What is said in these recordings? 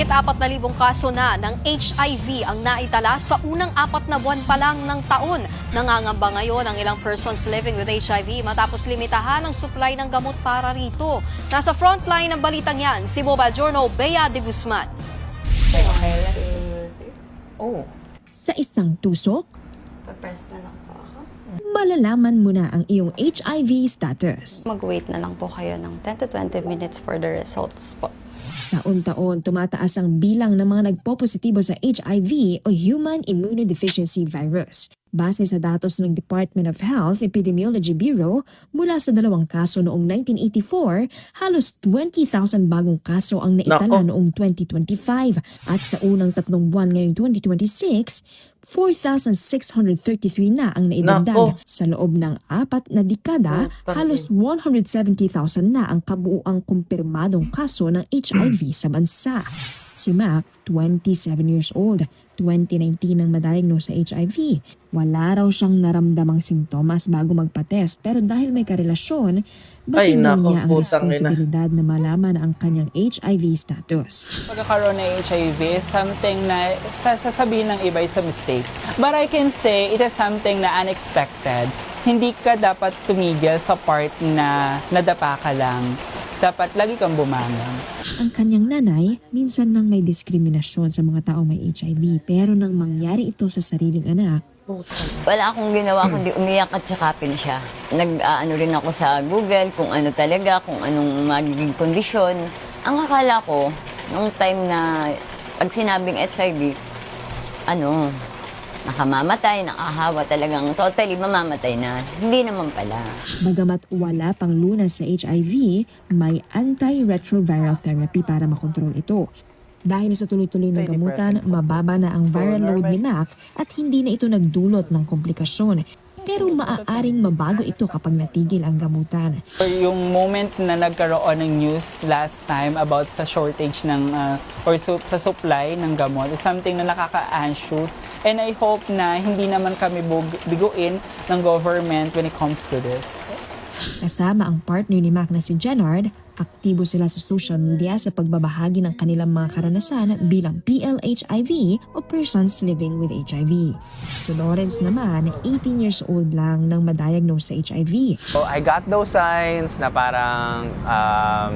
Mahigit 4,000 kaso na ng HIV ang naitala sa unang 4 na buwan pa lang ng taon. Nangangamba ngayon ang ilang persons living with HIV matapos limitahan ang supply ng gamot para rito. Nasa frontline ng balitang yan, si Mobile Journal Bea de Guzman. Sa isang tusok, Pa-press na lang po ako. malalaman mo na ang iyong HIV status. Mag-wait na lang po kayo ng 10 to 20 minutes for the results po. Taon-taon, tumataas ang bilang ng mga nagpopositibo sa HIV o Human Immunodeficiency Virus. Base sa datos ng Department of Health Epidemiology Bureau, mula sa 2 kaso noong 1984, halos 20,000 bagong kaso ang naitala noong 2025. At sa unang 3 buwan ngayong 2026, 4,633 na ang naidagdag. Sa loob ng 4 na dekada, halos 170,000 na ang kabuuang kumpirmadong kaso ng HIV sa bansa. Si Mac, 27 years old, 2019 nang ma-diagnose sa HIV. Wala raw siyang naramdamang sintomas bago magpa-test pero dahil may karelasyon, batiin daw niya ang responsibilidad na malaman ang kanyang HIV status. Pagkakaroon ng HIV is something na sasabihin ng iba it's a mistake. But I can say it is something na unexpected. Hindi ka dapat tumigil sa part na nadapa ka lang. Dapat lagi kang bumangon. Ang kanyang nanay, minsan nang may diskriminasyon sa mga taong may HIV pero nang mangyari ito sa sariling anak, wala akong ginawa kundi umiyak at sakapin siya. Nag-ano rin ako sa Google kung ano talaga, kung anong magiging kondisyon. Ang akala ko, nung time na pag sinabing HIV, nakamamatay, nakahawa talagang totally mamamatay na. Hindi naman pala. bagamat wala pang lunas sa HIV, may antiretroviral therapy para makontrol ito. Dahil sa tuloy-tuloy na gamutan, mababa na ang viral load ni Mac at hindi na ito nagdulot ng komplikasyon. Pero maaaring mabago ito kapag natigil ang gamutan. Yung moment na nagkaroon ng news last time about sa shortage ng sa supply ng gamot is something na nakaka-anxious. And I hope na hindi naman kami biguin ng government when it comes to this. Kasama ang partner ni Mac na si Jenard, aktibo sila sa social media sa pagbabahagi ng kanilang mga karanasan bilang PLHIV o persons living with HIV. Si Lawrence naman, 18 years old lang nang ma-diagnose sa HIV. So I got those signs na parang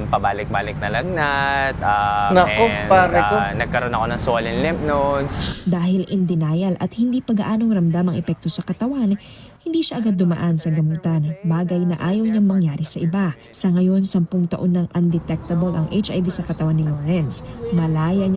pabalik-balik na lagnat, nagkaroon ako ng swollen lymph nodes. Dahil in denial at hindi pa gaanong ramdam ang epekto sa katawan, hindi siya agad dumaan sa gamutan, bagay na ayaw niyang mangyari sa iba. Sa ngayon, 10 taon nang undetectable ang HIV sa katawan ni Lawrence. Malaya niya